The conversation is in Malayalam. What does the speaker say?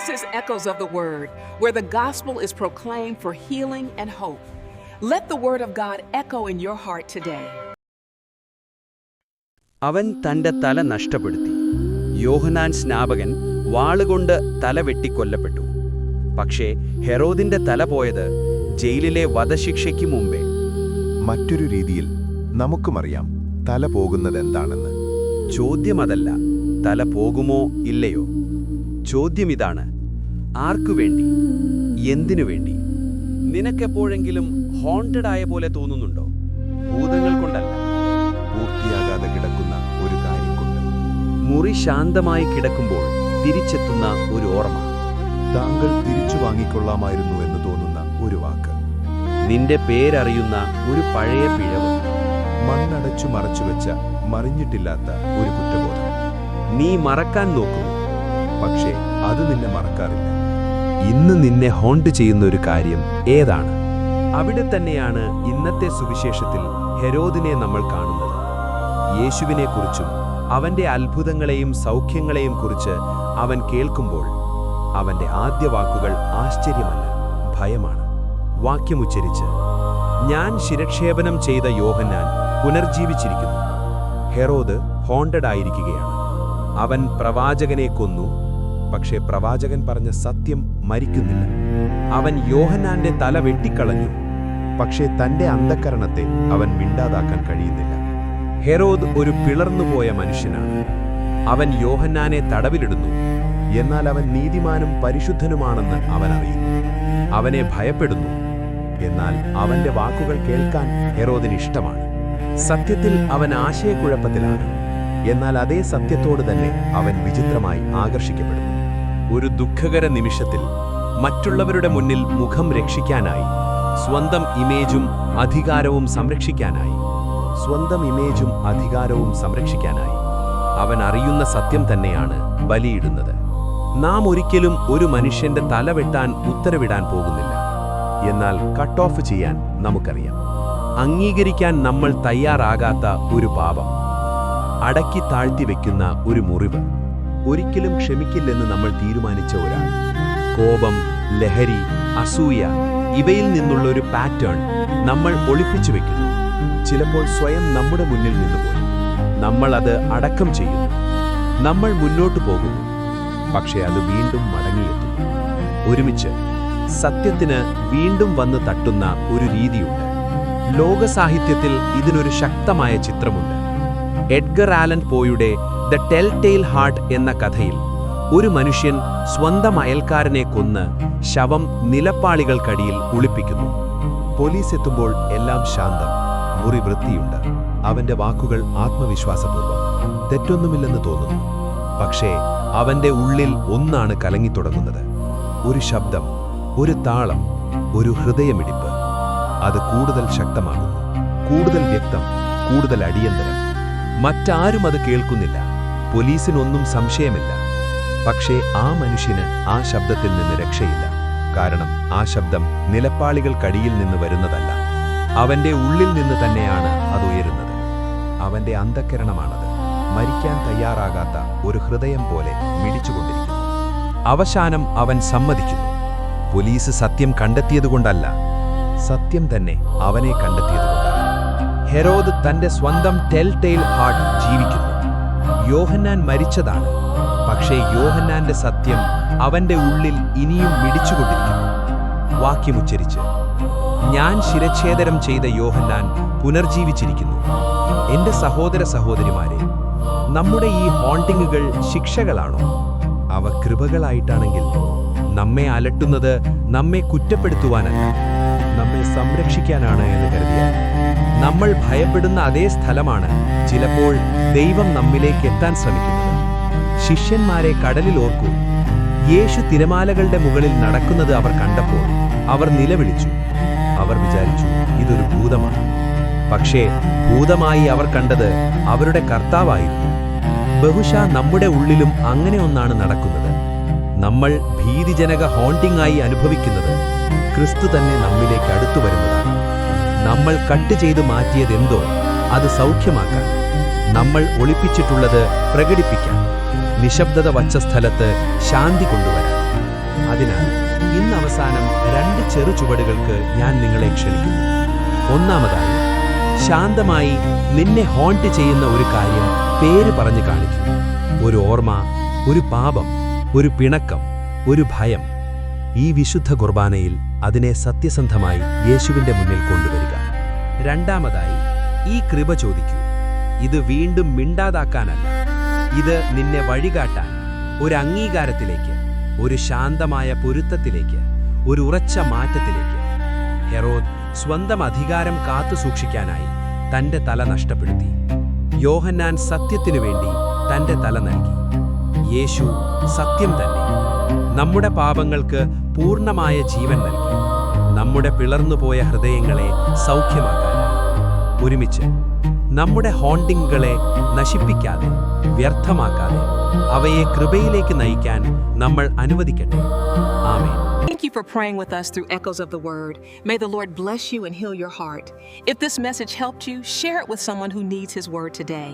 This is Echoes of the Word, where the gospel is proclaimed for healing and hope. Let the word of God echo in your heart today. അവൻ തന്റെ തല നഷ്ടപ്പെടുത്തി. യോഹന്നാൻ സ്നാപകൻ വാളുകൊണ്ട് തല വെട്ടിക്കൊല്ലപ്പെട്ടു. പക്ഷേ ഹെരോദിന്റെ തല പോയത് ജയിലിലെ വധശിക്ഷയ്ക്ക് മുമ്പേ. മറ്റൊരു രീതിയിൽ നമുക്കുമറിയാം തല പോകുന്നതെന്താണെന്ന്. ചോദ്യം അതല്ല, തല പോകുമോ ഇല്ലയോ. ചോദ്യം ഇതാണ്: ആർക്കു വേണ്ടി, എന്തിനു വേണ്ടി? നിനക്കെപ്പോഴെങ്കിലും ഹോണ്ടഡ് ആയ പോലെ തോന്നുന്നുണ്ടോ? ഭൂതങ്ങൾ കൊണ്ടല്ല, പൂർത്തിയാകാതെ കിടക്കുന്ന ഒരു കാര്യം കൊണ്ട്. മുറി ശാന്തമായി കിടക്കുമ്പോൾ തിരിച്ചെത്തുന്ന ഒരു ഓർമ്മ. താങ്കൾ തിരിച്ചു വാങ്ങിക്കൊള്ളാമായിരുന്നു എന്ന് തോന്നുന്ന ഒരു വാക്ക്. നിന്റെ പേരറിയുന്ന ഒരു പഴയ പിഴവ്. മണ്ണടച്ചു മറച്ചുവെച്ച മറിഞ്ഞിട്ടില്ലാത്ത ഒരു കുറ്റബോധം. നീ മറക്കാൻ നോക്കുന്നു, പക്ഷേ അത് നിന്നെ മറക്കാറില്ല. ഇന്ന് നിന്നെ ഹോണ്ട് ചെയ്യുന്ന ഒരു കാര്യം ഏതാണ്? അവിടെ തന്നെയാണ് ഇന്നത്തെ സുവിശേഷത്തിൽ ഹെരോദിനെ നമ്മൾ കാണുന്നത്. യേശുവിനെക്കുറിച്ചും അവന്റെ അത്ഭുതങ്ങളെയും സൗഖ്യങ്ങളെയും കുറിച്ച് അവൻ കേൾക്കുമ്പോൾ അവന്റെ ആദ്യ വാക്കുകൾ ആശ്ചര്യമല്ല, ഭയമാണ്. വാക്യമുച്ചരിച്ച്, ഞാൻ ശിരക്ഷേപനം ചെയ്ത യോഹന്നാൻ പുനർജീവിച്ചിരിക്കുന്നു. ഹെരോദ് ഹോണ്ടഡ് ആയിരിക്കുകയാണ്. അവൻ പ്രവാചകനെ കൊന്നു, പക്ഷേ പ്രവാചകൻ പറഞ്ഞ സത്യം മരിക്കുന്നില്ല. അവൻ യോഹന്നാന്റെ തല വെട്ടിക്കളഞ്ഞു, പക്ഷേ തന്റെ അന്ധക്കരണത്തെ അവൻ മിണ്ടാതാക്കാൻ കഴിയുന്നില്ല. ഹെരോദ് ഒരു പിളർന്നുപോയ മനുഷ്യനാണ്. അവൻ യോഹന്നാനെ തടവിലിടുന്നു, എന്നാൽ അവൻ നീതിമാനും പരിശുദ്ധനുമാണെന്ന് അവൻ അറിയുന്നു. അവനെ ഭയപ്പെടുന്നു, എന്നാൽ അവന്റെ വാക്കുകൾ കേൾക്കാൻ ഹെരോദിന് ഇഷ്ടമാണ്. സത്യത്തിൽ അവൻ ആശയക്കുഴപ്പത്തിലാണ്. എന്നാൽ അതേ സത്യത്തോട് തന്നെ അവൻ വിചിത്രമായി ആകർഷിക്കപ്പെടുന്നു. ഒരു ദുഃഖകര നിമിഷത്തിൽ മറ്റുള്ളവരുടെ മുന്നിൽ മുഖം രക്ഷിക്കാനായി, സ്വന്തം ഇമേജും അധികാരവും സംരക്ഷിക്കാനായി അവൻ അറിയുന്ന സത്യം തന്നെയാണ് ബലിയിടുന്നത്. നാം ഒരിക്കലും ഒരു മനുഷ്യന്റെ തല വെട്ടാൻ ഉത്തരവിടാൻ പോകുന്നില്ല. എന്നാൽ കട്ട് ഓഫ് ചെയ്യാൻ നമുക്കറിയാം. അംഗീകരിക്കാൻ നമ്മൾ തയ്യാറാകാത്ത ഒരു പാപം, അടക്കി താഴ്ത്തി വെക്കുന്ന ഒരു മുറിവ്, ഒരിക്കലും ക്ഷമിക്കില്ലെന്ന് നമ്മൾ തീരുമാനിച്ച ഒരാൾ. കോപം, ലഹരി, അസൂയ, ഇവയിൽ നിന്നുള്ള ഒരു പാറ്റേൺ നമ്മൾ ഒളിപ്പിച്ചു വെക്കുന്നു. ചിലപ്പോൾ സ്വയം നമ്മുടെ മുന്നിൽ നിന്നുപോയി നമ്മൾ അത് അടക്കം ചെയ്യുന്നു. നമ്മൾ മുന്നോട്ടു പോകുന്നു, പക്ഷേ അത് വീണ്ടും മടങ്ങിയെത്തുന്നു. ഒരുമിച്ച് സത്യത്തിന് വീണ്ടും വന്ന് തട്ടുന്ന ഒരു രീതിയുണ്ട്. ലോകസാഹിത്യത്തിൽ ഇതിനൊരു ശക്തമായ ചിത്രമുണ്ട്. എഡ്ഗർ ആലൻ പോയുടെ ദ ടെൽ ടെയിൽ ഹാർട്ട് എന്ന കഥയിൽ ഒരു മനുഷ്യൻ സ്വന്തം അയൽക്കാരനെ കൊന്ന് ശവം നിലപ്പാളികൾക്കടിയിൽ ഒളിപ്പിക്കുന്നു. പോലീസ് എത്തുമ്പോൾ എല്ലാം ശാന്തം, മുറി വൃത്തിയുണ്ട്. അവന്റെ വാക്കുകൾ ആത്മവിശ്വാസപൂർവ്വം, തെറ്റൊന്നുമില്ലെന്ന് തോന്നുന്നു. പക്ഷേ അവന്റെ ഉള്ളിൽ ഒന്നാണ് കലങ്ങിത്തുടങ്ങുന്നത്. ഒരു ശബ്ദം, ഒരു താളം, ഒരു ഹൃദയമിടിപ്പ്. അത് കൂടുതൽ ശക്തമാകുന്നു, കൂടുതൽ വ്യക്തം, കൂടുതൽ അടിയന്തരം. മറ്റാരും അത് കേൾക്കുന്നില്ല, പോലീസിനൊന്നും സംശയമില്ല. പക്ഷേ ആ മനുഷ്യന് ആ ശബ്ദത്തിൽ നിന്ന് രക്ഷയില്ല. കാരണം ആ ശബ്ദം നിലപ്പാളികൾക്കടിയിൽ നിന്ന് വരുന്നതല്ല, അവന്റെ ഉള്ളിൽ നിന്ന് തന്നെയാണ് അത് ഉയരുന്നത്. അവന്റെ അന്ധക്കരണമാണത്. മരിക്കാൻ തയ്യാറാകാത്ത ഒരു ഹൃദയം പോലെ മിടിച്ചുകൊണ്ടിരിക്കുന്നു. അവസാനം അവൻ സമ്മതിക്കുന്നു. പോലീസ് സത്യം കണ്ടെത്തിയതുകൊണ്ടല്ല, സത്യം തന്നെ അവനെ കണ്ടെത്തിയതുകൊണ്ടാണ്. ഹെരോദ് തന്റെ സ്വന്തം ടെൽ ടെയിൽ ഹാർട്ട് ജീവിക്കുന്നു. യോഹന്നാൻ മരിച്ചതാണ്, പക്ഷേ യോഹന്നാന്റെ സത്യം അവന്റെ ഉള്ളിൽ ഇനിയും മിടിച്ചുകൊണ്ടിരിക്കുന്നു. വാക്യമുച്ചരിച്ച്, ഞാൻ ശിരച്ഛേദനം ചെയ്ത യോഹന്നാൻ പുനർജീവിച്ചിരിക്കുന്നു. എന്റെ സഹോദര സഹോദരിമാരെ, നമ്മുടെ ഈ ഹോണ്ടിങ്ങുകൾ ശിക്ഷകളാണോ? അവ കൃപകളായിട്ടാണെങ്കിൽ നമ്മെ അലട്ടുന്നത് നമ്മെ കുറ്റപ്പെടുത്തുവാനല്ല, നമ്മെ സംരക്ഷിക്കാനാണ് എന്ന് കരുതിയാൽ. നമ്മൾ ഭയപ്പെടുന്ന അതേ സ്ഥലമാണ് ചിലപ്പോൾ ദൈവം നമ്മിലേക്ക് എത്താൻ ശ്രമിക്കുന്നത്. ശിഷ്യന്മാരെ കടലിൽ ഓർക്കൂ. യേശു തിരമാലകളുടെ മുകളിൽ നടക്കുന്നത് അവർ കണ്ടപ്പോൾ അവർ നിലവിളിച്ചു. അവർ വിചാരിച്ചു ഇതൊരു ഭൂതമാണ്. പക്ഷേ ഭൂതമായി അവർ കണ്ടത് അവരുടെ കർത്താവായിരുന്നു. ബഹുശാ നമ്മുടെ ഉള്ളിലും അങ്ങനെ ഒന്നാണ് നടക്കുന്നത്. നമ്മൾ ഭീതിജനക ഹോണ്ടിങ്ങായി അനുഭവിക്കുന്നത് ക്രിസ്തു തന്നെ നമ്മിലേക്ക് അടുത്തു വരുന്നതാണ്. നമ്മൾ കട്ട് ചെയ്തു മാറ്റിയതെന്തോ അത് സൗഖ്യമാക്കാൻ, നമ്മൾ ഒളിപ്പിച്ചിട്ടുള്ളത് പ്രകടിപ്പിക്കാൻ, നിശബ്ദത വച്ച സ്ഥലത്ത് ശാന്തി കൊണ്ടുവരാൻ. അതിനാൽ ഇന്ന് അവസാനം 2 ചെറു ചുവടുകൾക്ക് ഞാൻ നിങ്ങളെ ക്ഷണിക്കുന്നു. ഒന്നാമതായി, ശാന്തമായി നിന്നെ ഹോണ്ട് ചെയ്യുന്ന ഒരു കാര്യം പേര് പറഞ്ഞു കാണിക്കൂ. ഒരു ഓർമ്മ, ഒരു പാപം, ഒരു പിണക്കം, ഒരു ഭയം. ഈ വിശുദ്ധ കുർബാനയിൽ അതിനെ സത്യസന്ധമായി യേശുവിന്റെ മുന്നിൽ കൊണ്ടുവരിക. രണ്ടാമതായി, ഈ കൃപ ചോദിക്കൂ. ഇത് വീണ്ടും മിണ്ടാതാക്കാനല്ല, ഇത് നിന്നെ വഴികാട്ടാൻ, ഒരു അംഗീകാരത്തിലേക്ക്, ഒരു ശാന്തമായ പൊരുത്തത്തിലേക്ക്, ഒരു ഉറച്ച മാറ്റത്തിലേക്ക്. ഹെറോദ് സ്വന്തം അധികാരം കാത്തുസൂക്ഷിക്കാനായി തന്റെ തല നഷ്ടപ്പെടുത്തി. യോഹന്നാൻ സത്യത്തിനു വേണ്ടി തന്റെ തല നൽകി. യേശു സത്യം തന്നെ നമ്മുടെ പാപങ്ങൾക്ക് പൂർണ്ണമായ ജീവൻ നൽകി, നമ്മുടെ പിളർന്നുപോയ ഹൃദയങ്ങളെ സൗഖ്യമാക്കാനായി. ഒരുമിച്ച് നമ്മുടെ ഹോണ്ടിങ്ങുകളെ നശിപ്പിക്കാതെ, വ്യർത്ഥമാക്കാതെ അവയെ കൃപയിലേക്ക് നയിക്കാൻ നമ്മൾ അനുവദിക്കട്ടെ. ആമേൻ. Thank you for praying with us through Echoes of the Word. May the Lord bless you and heal your heart. If this message helped you, share it with someone who needs His word today.